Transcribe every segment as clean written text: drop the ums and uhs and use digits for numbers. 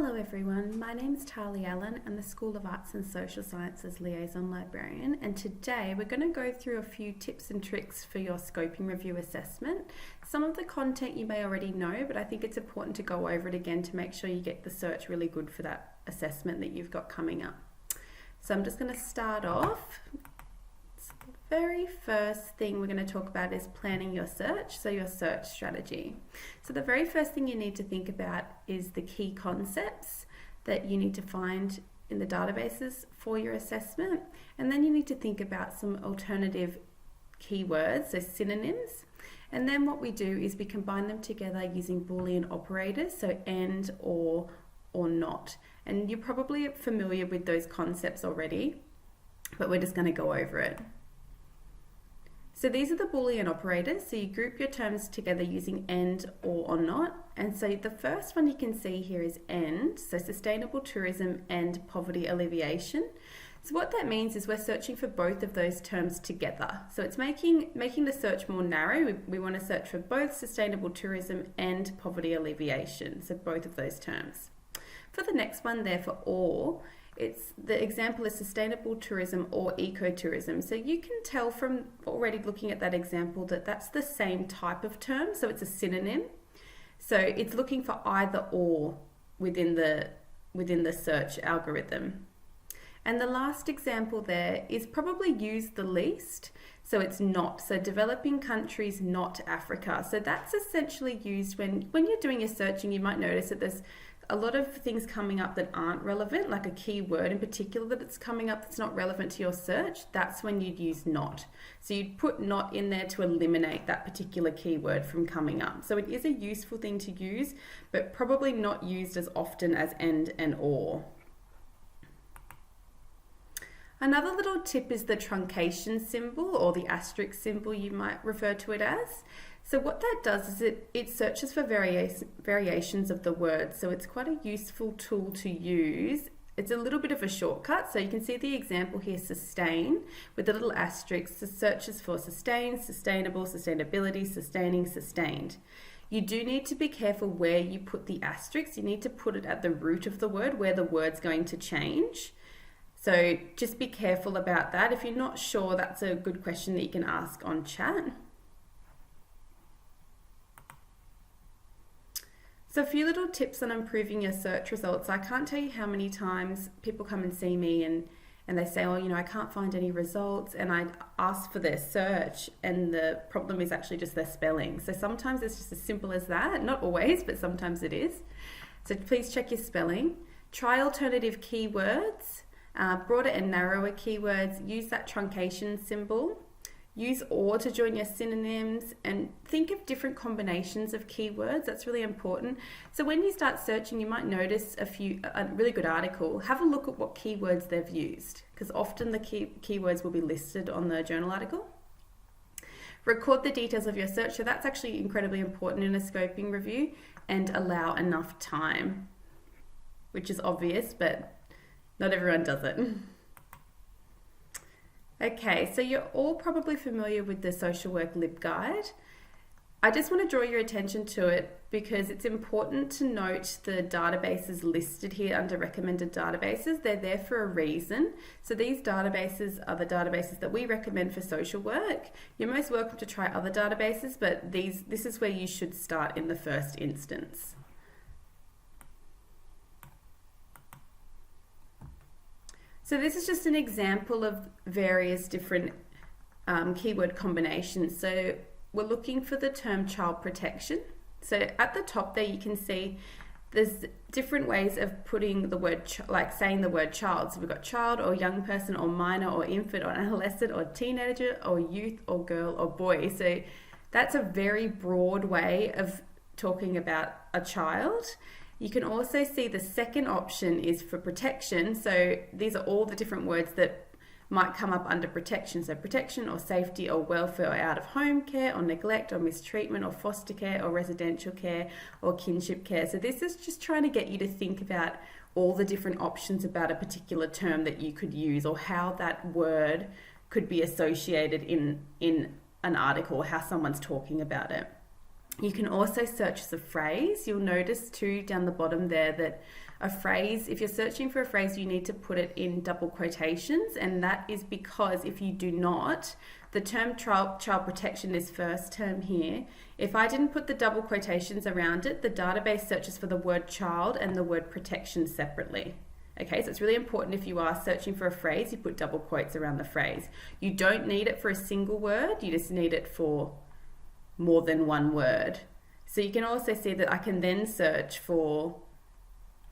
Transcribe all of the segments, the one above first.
Hello everyone, my name is Tali Allen and the School of Arts and Social Sciences Liaison Librarian, and today we're going to go through a few tips and tricks for your scoping review assessment. Some of the content you may already know, but I think it's important to go over it again to make sure you get the search really good for that assessment that you've got coming up. So I'm just going to start off. The very first thing we're going to talk about is planning your search, so your search strategy. So the very first thing you need to think about is the key concepts that you need to find in the databases for your assessment, and then you need to think about some alternative keywords, so synonyms. And then what we do is we combine them together using Boolean operators, so and, or not. And you're probably familiar with those concepts already, but we're just going to go over it. So these are the Boolean operators. So you group your terms together using and, or not. And so the first one you can see here is and, so sustainable tourism and poverty alleviation. So what that means is we're searching for both of those terms together. So it's making the search more narrow. We want to search for both sustainable tourism and poverty alleviation, so both of those terms. For the next one there for or, the example is sustainable tourism or ecotourism. So you can tell from already looking at that example that that's the same type of term, so it's a synonym. So it's looking for either or within the search algorithm. And the last example there is probably used the least, so it's not. So developing countries, not Africa. So that's essentially used when you're doing your searching. You might notice that there's a lot of things coming up that aren't relevant, like a keyword in particular that's coming up that's not relevant to your search. That's when you'd use not. So you'd put not in there to eliminate that particular keyword from coming up. So it is a useful thing to use, but probably not used as often as and or. Another little tip is the truncation symbol, or the asterisk symbol you might refer to it as. So what that does is it searches for variations of the word. So it's quite a useful tool to use. It's a little bit of a shortcut. So you can see the example here, sustain, with the little asterisk. It searches for sustain, sustainable, sustainability, sustaining, sustained. You do need to be careful where you put the asterisk. You need to put it at the root of the word where the word's going to change. So just be careful about that. If you're not sure, that's a good question that you can ask on chat. So a few little tips on improving your search results. I can't tell you how many times people come and see me and they say, oh, I can't find any results, and I ask for their search and the problem is actually just their spelling. So sometimes it's just as simple as that. Not always, but sometimes it is. So please check your spelling. Try alternative keywords, broader and narrower keywords. Use that truncation symbol. Use or to join your synonyms, and think of different combinations of keywords. That's really important. So when you start searching, you might notice a really good article. Have a look at what keywords they've used, because often the keywords will be listed on the journal article. Record the details of your search. So that's actually incredibly important in a scoping review, and allow enough time, which is obvious, but not everyone does it. Okay, so you're all probably familiar with the Social Work LibGuide. I just want to draw your attention to it because it's important to note the databases listed here under recommended databases. They're there for a reason. So these databases are the databases that we recommend for social work. You're most welcome to try other databases, but this is where you should start in the first instance. So this is just an example of various different keyword combinations. So we're looking for the term child protection. So at the top there you can see there's different ways of putting the word, saying the word child. So we've got child or young person or minor or infant or adolescent or teenager or youth or girl or boy. So that's a very broad way of talking about a child. You can also see the second option is for protection. So these are all the different words that might come up under protection. So protection or safety or welfare or out of home care or neglect or mistreatment or foster care or residential care or kinship care. So this is just trying to get you to think about all the different options about a particular term that you could use, or how that word could be associated in an article, or how someone's talking about it. You can also search as a phrase. You'll notice too down the bottom there that a phrase, if you're searching for a phrase, you need to put it in double quotations, and that is because if you do not, the term child protection, this first term here, if I didn't put the double quotations around it, the database searches for the word child and the word protection separately. Okay, so it's really important if you are searching for a phrase, you put double quotes around the phrase. You don't need it for a single word, you just need it for more than one word. So you can also see that I can then search for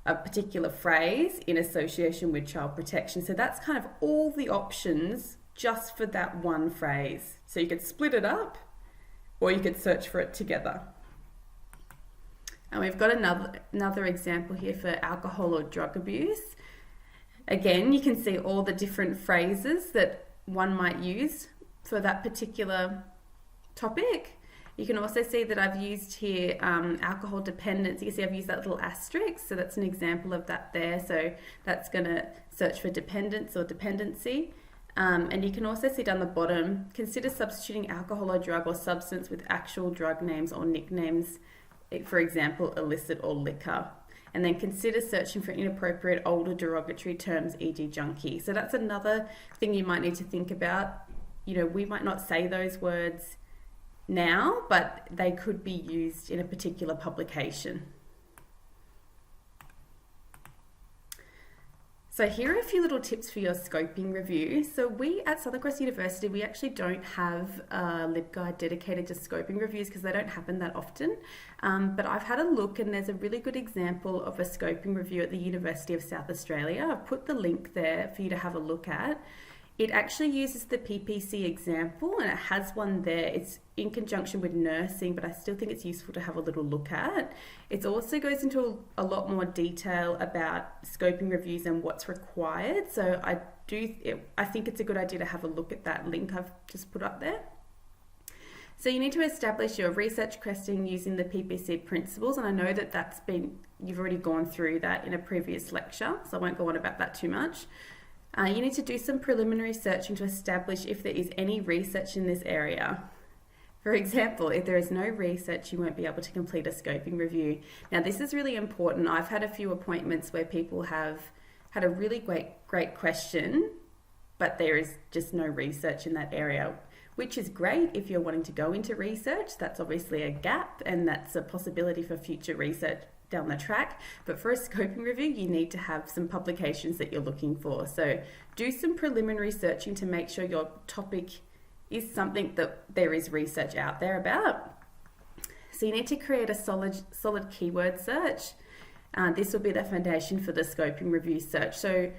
a particular phrase in association with child protection. So that's kind of all the options just for that one phrase. So you could split it up or you could search for it together. And we've got another example here for alcohol or drug abuse. Again, you can see all the different phrases that one might use for that particular topic. You can also see that I've used here alcohol dependence. You can see I've used that little asterisk, so that's an example of that there. So that's going to search for dependence or dependency. And you can also see down the bottom, consider substituting alcohol or drug or substance with actual drug names or nicknames, for example, illicit or liquor. And then consider searching for inappropriate older derogatory terms, e.g. junkie. So that's another thing you might need to think about. You know, we might not say those words now, but they could be used in a particular publication. So here are a few little tips for your scoping review. So we at Southern Cross University, we actually don't have a LibGuide dedicated to scoping reviews because they don't happen that often. But I've had a look and there's a really good example of a scoping review at the University of South Australia. I've put the link there for you to have a look at. It actually uses the PPC example and it has one there. It's in conjunction with nursing, but I still think it's useful to have a little look at. It also goes into a lot more detail about scoping reviews and what's required. So I think it's a good idea to have a look at that link I've just put up there. So you need to establish your research question using the PPC principles, and I know that you've already gone through that in a previous lecture, so I won't go on about that too much. You need to do some preliminary searching to establish if there is any research in this area. For example, if there is no research, you won't be able to complete a scoping review. Now, this is really important. I've had a few appointments where people have had a really great question, but there is just no research in that area, which is great if you're wanting to go into research. That's obviously a gap and that's a possibility for future research down the track, but for a scoping review you need to have some publications that you're looking for. So do some preliminary searching to make sure your topic is something that there is research out there about. So you need to create a solid keyword search. This will be the foundation for the scoping review search. So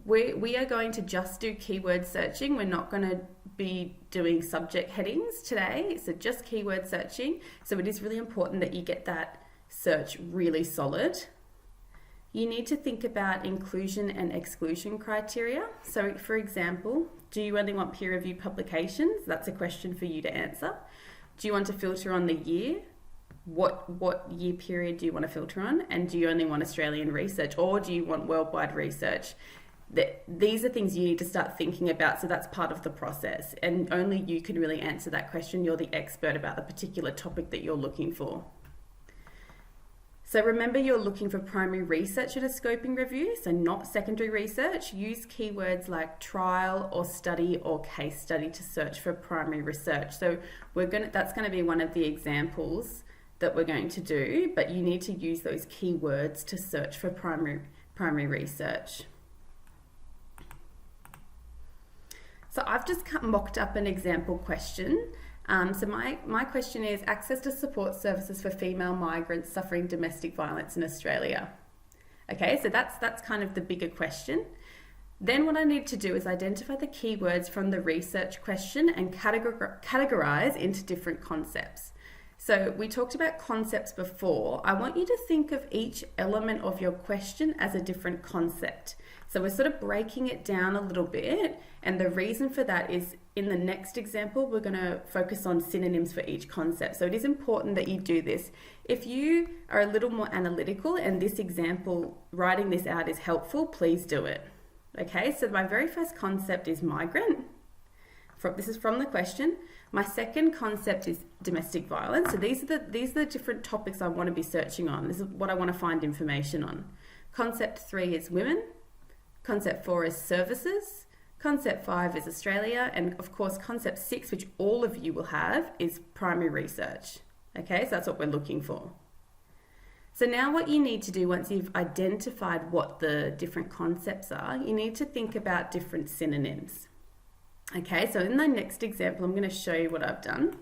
we are going to just do keyword searching. We're not going to be doing subject headings today, so just keyword searching. So it is really important that you get that search really solid. You need to think about inclusion and exclusion criteria. So for example, do you only want peer-reviewed publications? That's a question for you to answer. Do you want to filter on the year? What year period do you want to filter on? And do you only want Australian research or do you want worldwide research? These are things you need to start thinking about, so that's part of the process. And only you can really answer that question. You're the expert about the particular topic that you're looking for. So remember, you're looking for primary research in a scoping review, so not secondary research. Use keywords like trial or study or case study to search for primary research. So that's going to be one of the examples that we're going to do, but you need to use those keywords to search for primary research. So I've just mocked up an example question. So my question is access to support services for female migrants suffering domestic violence in Australia. Okay, so that's kind of the bigger question. Then what I need to do is identify the keywords from the research question and categorize into different concepts. So we talked about concepts before. I want you to think of each element of your question as a different concept. So we're sort of breaking it down a little bit, and the reason for that is in the next example, we're going to focus on synonyms for each concept. So it is important that you do this. If you are a little more analytical and this example, writing this out is helpful, please do it. Okay, so my very first concept is migrant. this is from the question. My second concept is domestic violence. So these are the different topics I want to be searching on. This is what I want to find information on. Concept 3 is women. Concept 4 is services. Concept 5 is Australia. And of course, concept 6, which all of you will have, is primary research. Okay, so that's what we're looking for. So now what you need to do once you've identified what the different concepts are, you need to think about different synonyms. Okay, so in the next example, I'm going to show you what I've done.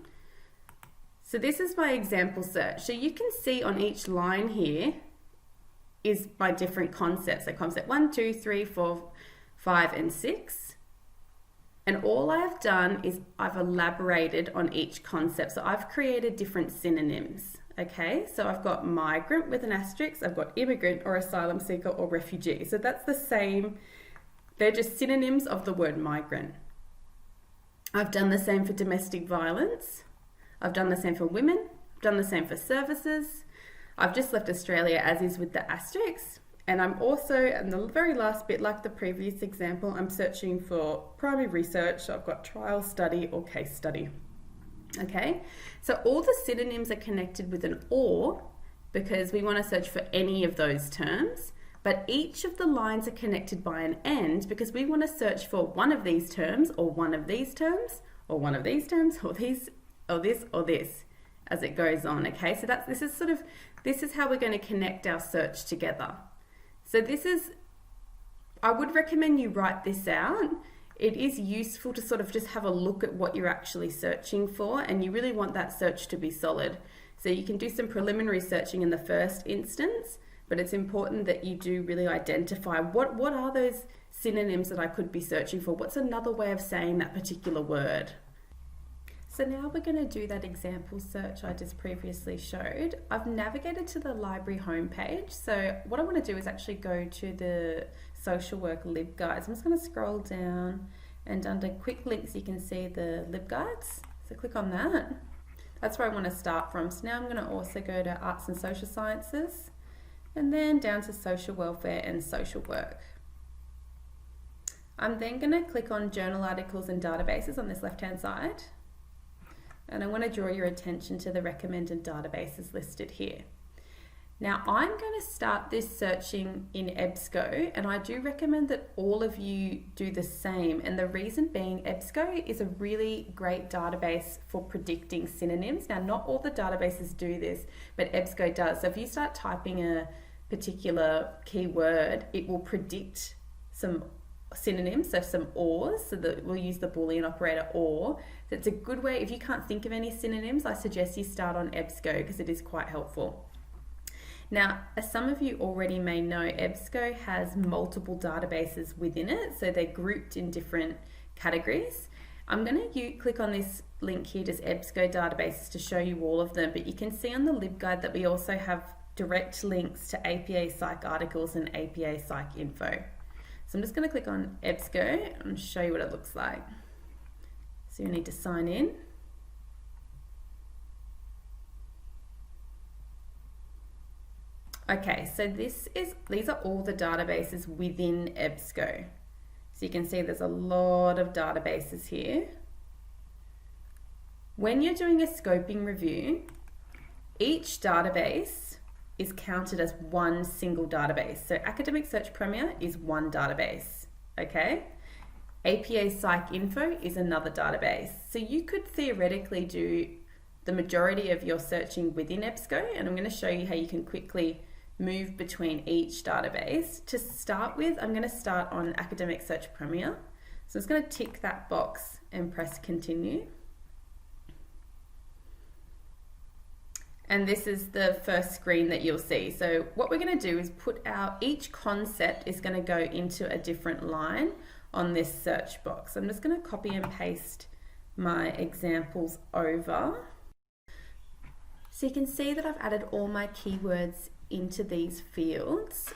So this is my example search. So you can see on each line here is my different concepts. So concept 1, 2, 3, 4, 5, and 6. And all I've done is I've elaborated on each concept. So I've created different synonyms. Okay, so I've got migrant with an asterisk, I've got immigrant or asylum seeker or refugee. So that's the same, they're just synonyms of the word migrant. I've done the same for domestic violence. I've done the same for women. I've done the same for services. I've just left Australia as is with the asterisks. And I'm also, in the very last bit, like the previous example, I'm searching for primary research. So I've got trial, study, or case study. Okay, so all the synonyms are connected with an or because we want to search for any of those terms, but each of the lines are connected by an and because we want to search for one of these terms or one of these terms or one of these terms or these or this or this as it goes on. Okay, so this is how we're going to connect our search together. So I would recommend you write this out. It is useful to sort of just have a look at what you're actually searching for, and you really want that search to be solid. So you can do some preliminary searching in the first instance, but it's important that you do really identify what are those synonyms that I could be searching for? What's another way of saying that particular word? So now we're going to do that example search I just previously showed. I've navigated to the library homepage. So what I want to do is actually go to the social work LibGuides. I'm just going to scroll down and under quick links you can see the LibGuides. So click on that. That's where I want to start from. So now I'm going to also go to Arts and Social Sciences and then down to Social Welfare and Social Work. I'm then going to click on Journal Articles and Databases on this left-hand side. And I want to draw your attention to the recommended databases listed here. Now I'm going to start this searching in EBSCO, and I do recommend that all of you do the same. And the reason being, EBSCO is a really great database for predicting synonyms. Now not all the databases do this, but EBSCO does. So if you start typing a particular keyword, it will predict some synonyms, so some ors, so that we'll use the Boolean operator or. So it's a good way, if you can't think of any synonyms, I suggest you start on EBSCO because it is quite helpful. Now, as some of you already may know, EBSCO has multiple databases within it, so they're grouped in different categories. I'm going to click on this link here, just EBSCO databases, to show you all of them, but you can see on the LibGuide that we also have direct links to APA Psych articles and APA Psych info. So I'm just going to click on EBSCO and show you what it looks like. So you need to sign in. Okay, so these are all the databases within EBSCO. So you can see there's a lot of databases here. When you're doing a scoping review, each database is counted as one single database. So Academic Search Premier is one database, okay? APA Psych Info is another database. So you could theoretically do the majority of your searching within EBSCO, and I'm going to show you how you can quickly move between each database. To start with, I'm going to start on Academic Search Premier. So I'm just going to tick that box and press continue. And this is the first screen that you'll see. So what we're going to do is each concept is going to go into a different line on this search box. I'm just going to copy and paste my examples over. So you can see that I've added all my keywords into these fields.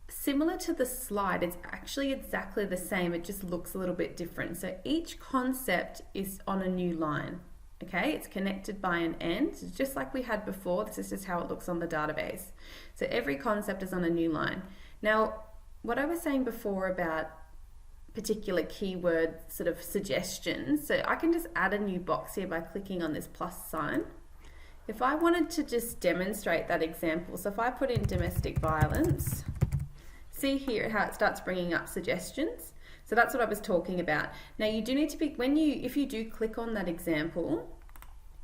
Similar to the slide, it's actually exactly the same, it just looks a little bit different. So each concept is on a new line. Okay, it's connected by an and, just like we had before. This is just how it looks on the database. So every concept is on a new line. Now, what I was saying before about particular keyword sort of suggestions. So I can just add a new box here by clicking on this plus sign. If I wanted to just demonstrate that example, so if I put in domestic violence, see here how it starts bringing up suggestions. So that's what I was talking about. Now you do need to be, if you do click on that example,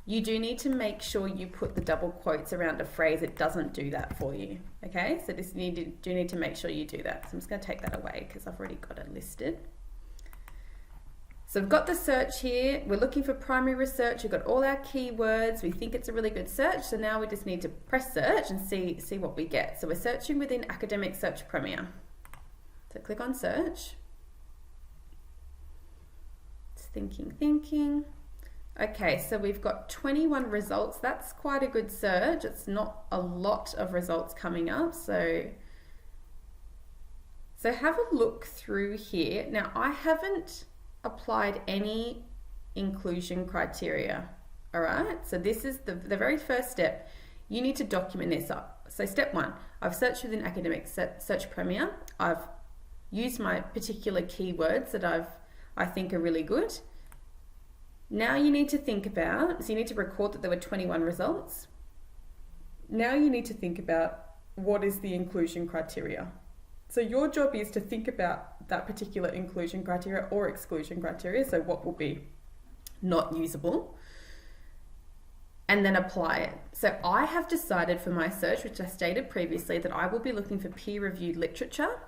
you do need to make sure you put the double quotes around a phrase. It doesn't do that for you, okay? So you do need to make sure you do that. So I'm just going to take that away because I've already got it listed. So we've got the search here. We're looking for primary research. We've got all our keywords. We think it's a really good search. So now we just need to press search and see what we get. So we're searching within Academic Search Premier. So click on search. It's thinking. Okay, so we've got 21 results. That's quite a good search. It's not a lot of results coming up. So have a look through here. Now, I haven't applied any inclusion criteria. All right, so this is the very first step. You need to document this up. So step 1, I've searched within Academic Search Premier. I've used my particular keywords that I think are really good. Now you need to think about, so you need to record that there were 21 results. Now you need to think about what is the inclusion criteria. So your job is to think about that particular inclusion criteria or exclusion criteria, so what will be not usable, and then apply it. So I have decided for my search, which I stated previously, that I will be looking for peer-reviewed literature,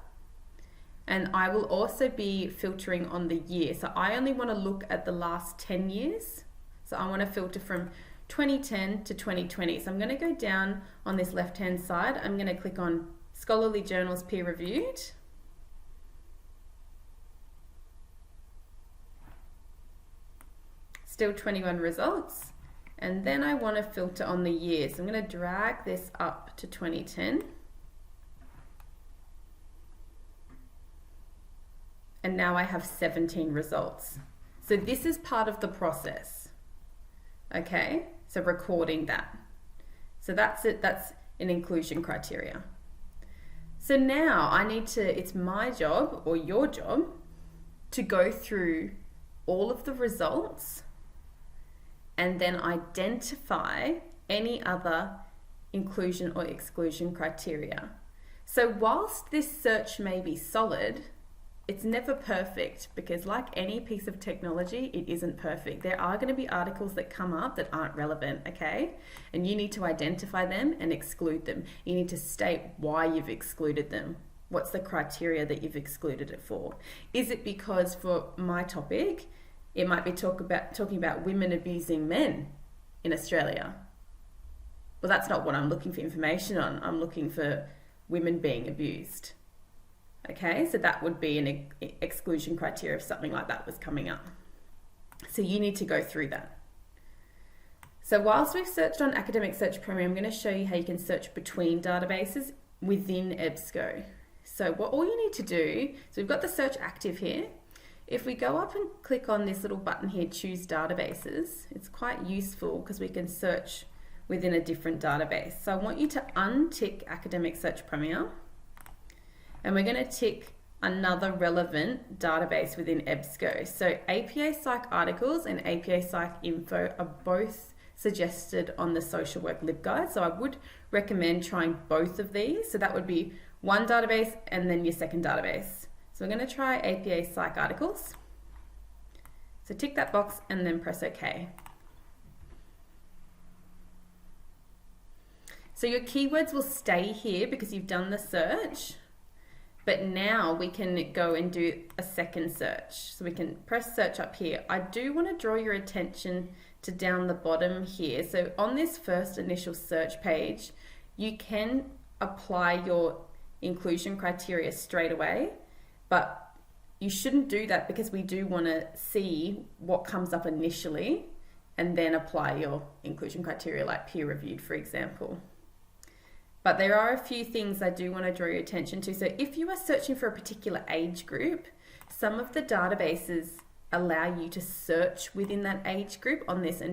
and I will also be filtering on the year. So I only want to look at the last 10 years. So I want to filter from 2010 to 2020. So I'm going to go down on this left-hand side. I'm going to click on Scholarly Journals Peer Reviewed. Still 21 results. And then I want to filter on the year. So I'm going to drag this up to 2010. And now I have 17 results. So this is part of the process. Okay, so recording that. So that's it, that's an inclusion criteria. So now it's my job or your job to go through all of the results and then identify any other inclusion or exclusion criteria. So whilst this search may be solid, it's never perfect, because like any piece of technology, it isn't perfect. There are going to be articles that come up that aren't relevant, okay? And you need to identify them and exclude them. You need to state why you've excluded them. What's the criteria that you've excluded it for? Is it because for my topic, it might be talking about women abusing men in Australia? Well, that's not what I'm looking for information on. I'm looking for women being abused. Okay, so that would be an exclusion criteria if something like that was coming up. So you need to go through that. So whilst we've searched on Academic Search Premier, I'm going to show you how you can search between databases within EBSCO. So what all you need to do, so we've got the search active here. If we go up and click on this little button here, choose databases, it's quite useful because we can search within a different database. So I want you to untick Academic Search Premier. And we're going to tick another relevant database within EBSCO. So APA Psych articles and APA Psych info are both suggested on the Social Work LibGuide. So I would recommend trying both of these. So that would be one database and then your second database. So we're going to try APA Psych articles. So tick that box and then press OK. So your keywords will stay here because you've done the search. But now we can go and do a second search. So we can press search up here. I do want to draw your attention to down the bottom here. So on this first initial search page, you can apply your inclusion criteria straight away, but you shouldn't do that because we do want to see what comes up initially and then apply your inclusion criteria, like peer reviewed, for example. But there are a few things I do want to draw your attention to. So if you are searching for a particular age group, some of the databases allow you to search within that age group on this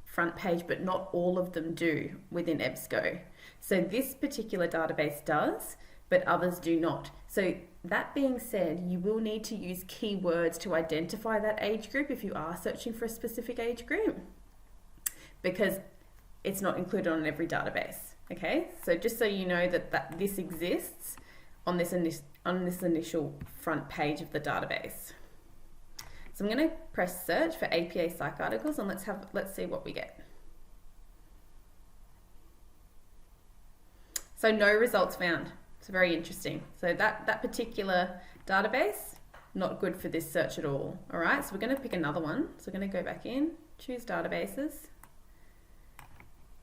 front page, but not all of them do within EBSCO. So this particular database does, but others do not. So that being said, you will need to use keywords to identify that age group if you are searching for a specific age group, because it's not included on every database. Okay, so just so you know that this exists on this initial front page of the database. So I'm going to press search for APA psych articles, and let's see what we get. So no results found. It's very interesting. So that particular database, not good for this search at all. All right, so we're going to pick another one. So we're going to go back in, choose databases.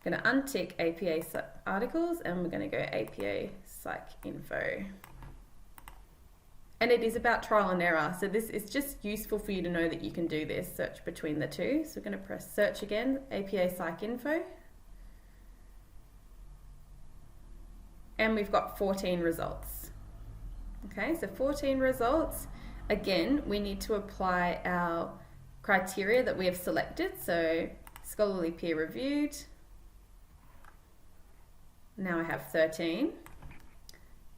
I'm going to untick APA articles, and we're going to go APA psych info. And it is about trial and error. So this is just useful for you to know that you can do this search between the two. So we're going to press search again, APA psych info. And we've got 14 results. Okay, so 14 results. Again, we need to apply our criteria that we have selected. So scholarly peer reviewed. Now I have 13.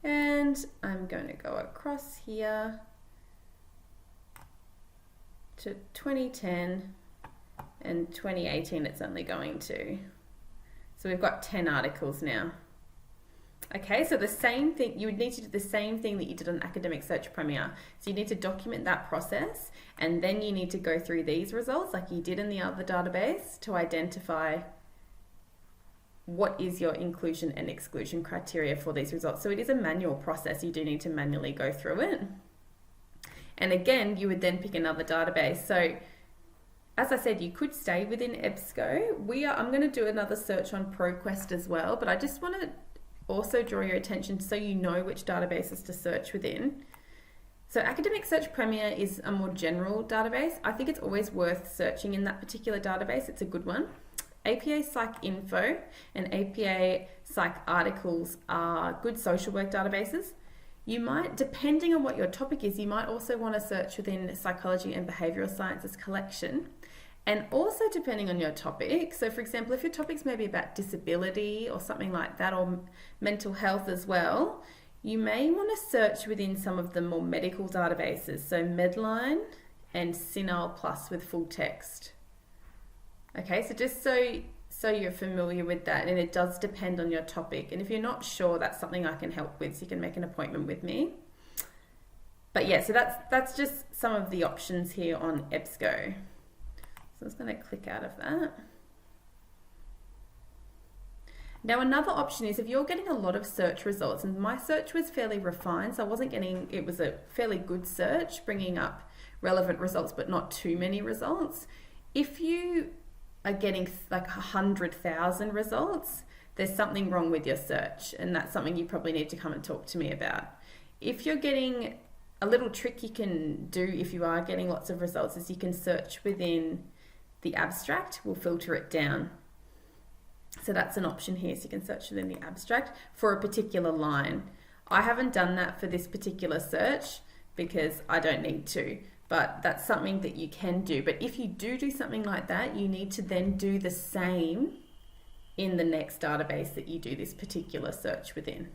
And I'm going to go across here to 2010, and 2018 it's only going to. So we've got 10 articles now. Okay, so the same thing, you would need to do the same thing that you did on Academic Search Premier. So you need to document that process, and then you need to go through these results like you did in the other database to identify what is your inclusion and exclusion criteria for these results. So it is a manual process. You do need to manually go through it. And again, you would then pick another database. So as I said, you could stay within EBSCO. I'm going to do another search on ProQuest as well, but I just want to also draw your attention so you know which databases to search within. So Academic Search Premier is a more general database. I think it's always worth searching in that particular database. It's a good one. APA Psych Info and APA Psych Articles are good social work databases. You might, depending on what your topic is, you might also want to search within Psychology and Behavioural Sciences collection. And also depending on your topic, so for example, if your topic's maybe about disability or something like that, or mental health as well, you may want to search within some of the more medical databases, so Medline and CINAHL Plus with full text. Okay, so just so you're familiar with that, and it does depend on your topic. And if you're not sure, that's something I can help with, so you can make an appointment with me. But yeah, so that's just some of the options here on EBSCO. So I'm just going to click out of that. Now another option is if you're getting a lot of search results, and my search was fairly refined, so it was a fairly good search, bringing up relevant results but not too many results. If you are getting like 100,000 results, there's something wrong with your search, and that's something you probably need to come and talk to me about. If you're getting, a little trick you can do if you are getting lots of results is you can search within the abstract. We'll filter it down. So that's an option here, so you can search within the abstract for a particular line. I haven't done that for this particular search because I don't need to, but that's something that you can do. But if you do something like that, you need to then do the same in the next database that you do this particular search within.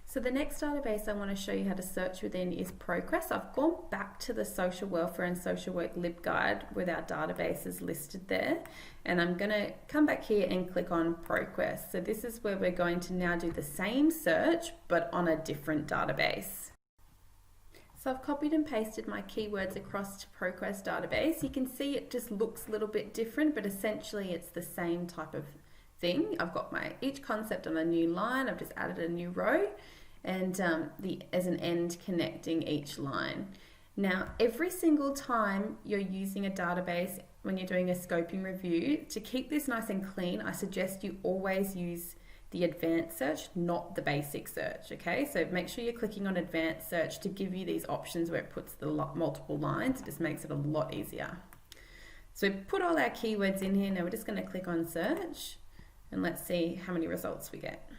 So the next database I want to show you how to search within is ProQuest. I've gone back to the Social Welfare and Social Work LibGuide with our databases listed there. And I'm going to come back here and click on ProQuest. So this is where we're going to now do the same search, but on a different database. So I've copied and pasted my keywords across to ProQuest database. You can see it just looks a little bit different, but essentially it's the same type of thing. I've got each concept on a new line. I've just added a new row, and as an end connecting each line. Now, every single time you're using a database when you're doing a scoping review, to keep this nice and clean, I suggest you always use the advanced search, not the basic search, okay? So make sure you're clicking on advanced search to give you these options where it puts the multiple lines. It just makes it a lot easier. So we put all our keywords in here. Now we're just going to click on search, and let's see how many results we get.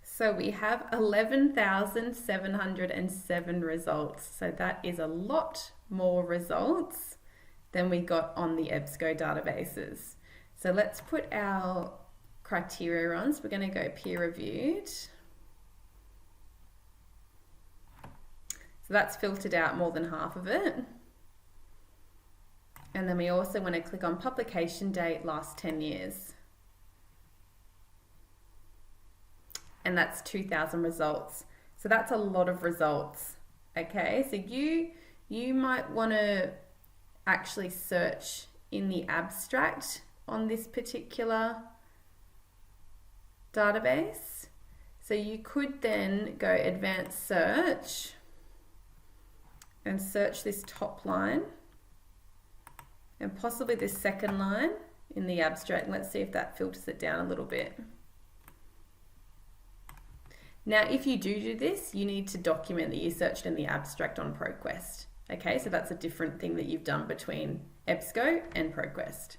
So we have 11,707 results. So that is a lot more results than we got on the EBSCO databases. So let's put our criteria on. So we're going to go peer reviewed. So that's filtered out more than half of it. And then we also want to click on publication date, last 10 years. And that's 2,000 results. So that's a lot of results. Okay, so you might want to actually search in the abstract on this particular database. So you could then go advanced search and search this top line and possibly this second line in the abstract. Let's see if that filters it down a little bit. Now, if you do this, you need to document that you searched in the abstract on ProQuest. Okay, so that's a different thing that you've done between EBSCO and ProQuest.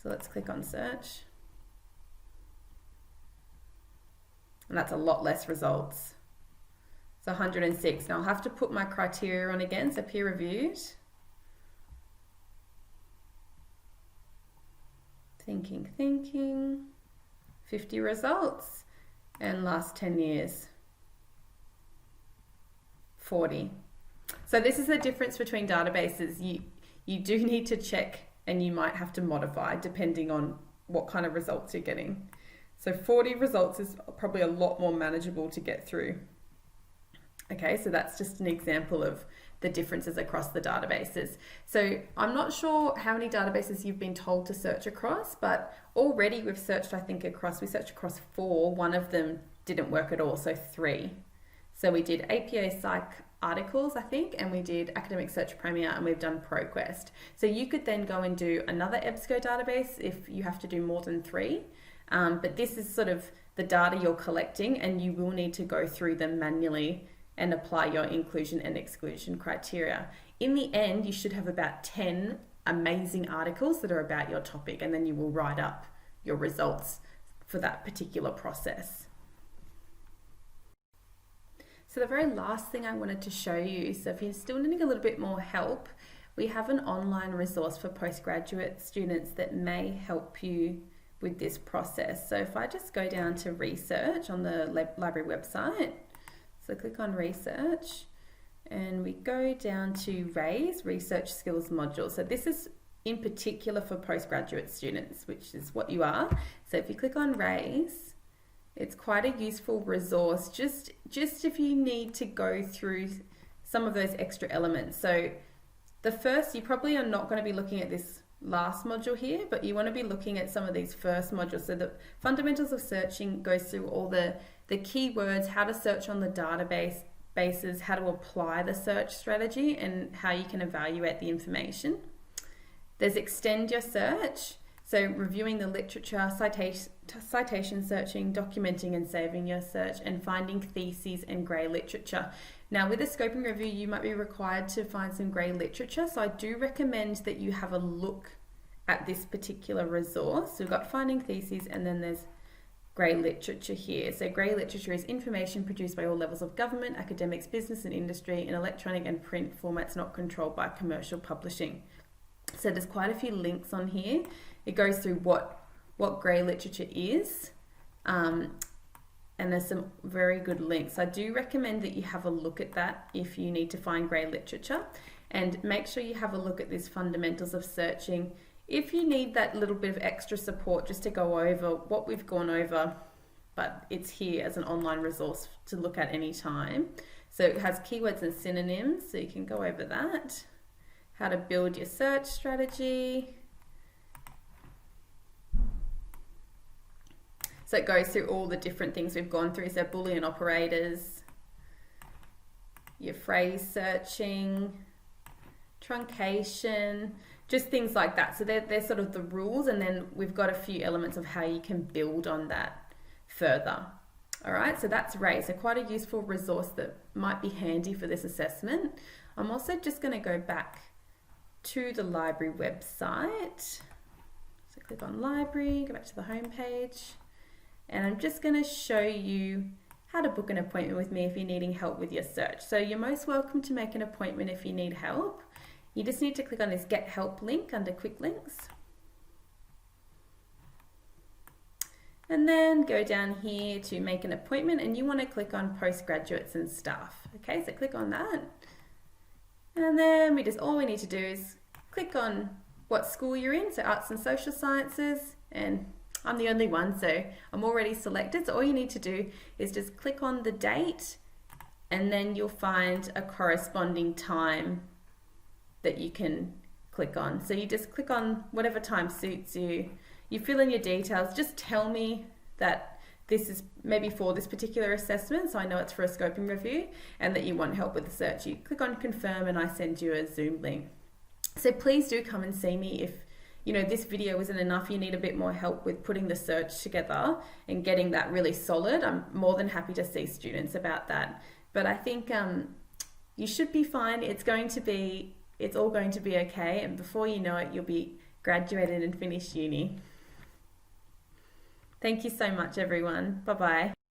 So let's click on search. And that's a lot less results. It's 106. Now I'll have to put my criteria on again, so peer reviewed. Thinking. 50 results. And last 10 years. 40. So this is the difference between databases. You do need to check, and you might have to modify depending on what kind of results you're getting. So 40 results is probably a lot more manageable to get through. Okay, so that's just an example of the differences across the databases. So I'm not sure how many databases you've been told to search across, but already we've searched, I think, we searched across 4. One of them didn't work at all, so 3. So we did APA Psych articles, I think, and we did Academic Search Premier, and we've done ProQuest. So you could then go and do another EBSCO database if you have to do more than 3. But this is sort of the data you're collecting, and you will need to go through them manually and apply your inclusion and exclusion criteria. In the end, you should have about 10 amazing articles that are about your topic, and then you will write up your results for that particular process. So the very last thing I wanted to show you, so if you're still needing a little bit more help, we have an online resource for postgraduate students that may help you with this process. So if I just go down to research on the library website, so click on research, and we go down to RAISE, Research Skills Module. So this is in particular for postgraduate students, which is what you are. So if you click on RAISE, it's quite a useful resource, just if you need to go through some of those extra elements. So the first, you probably are not going to be looking at this last module here, but you want to be looking at some of these first modules. So the fundamentals of searching goes through all the keywords, how to search on the databases, how to apply the search strategy, and how you can evaluate the information. There's extend your search, so reviewing the literature, citation searching, documenting and saving your search, and finding theses and grey literature. Now with a scoping review, you might be required to find some grey literature, so I do recommend that you have a look at this particular resource. So we've got finding theses, and then there's grey literature here. So grey literature is information produced by all levels of government, academics, business and industry in electronic and print formats not controlled by commercial publishing. So there's quite a few links on here. It goes through what grey literature is, and there's some very good links. I do recommend that you have a look at that if you need to find grey literature, and make sure you have a look at this fundamentals of searching. If you need that little bit of extra support just to go over what we've gone over, but it's here as an online resource to look at any time. So it has keywords and synonyms, so you can go over that. How to build your search strategy. So it goes through all the different things we've gone through. So Boolean operators, your phrase searching, truncation, just things like that. So they're sort of the rules, and then we've got a few elements of how you can build on that further. All right, so that's RAISE, so quite a useful resource that might be handy for this assessment. I'm also just going to go back to the library website. So click on library, go back to the home page, and I'm just going to show you how to book an appointment with me if you're needing help with your search. So you're most welcome to make an appointment if you need help. You just need to click on this Get Help link under Quick Links. And then go down here to make an appointment, and you want to click on postgraduates and staff. Okay, so click on that. And then all we need to do is click on what school you're in, so Arts and Social Sciences, and I'm the only one, so I'm already selected. So all you need to do is just click on the date, and then you'll find a corresponding time that you can click on. So you just click on whatever time suits you. You fill in your details. Just tell me that this is maybe for this particular assessment, so I know it's for a scoping review, and that you want help with the search. You click on confirm, and I send you a Zoom link. So please do come and see me if this video isn't enough, you need a bit more help with putting the search together and getting that really solid. I'm more than happy to see students about that. But I think you should be fine. It's all going to be okay, and before you know it, you'll be graduated and finished uni. Thank you so much, everyone. Bye-bye.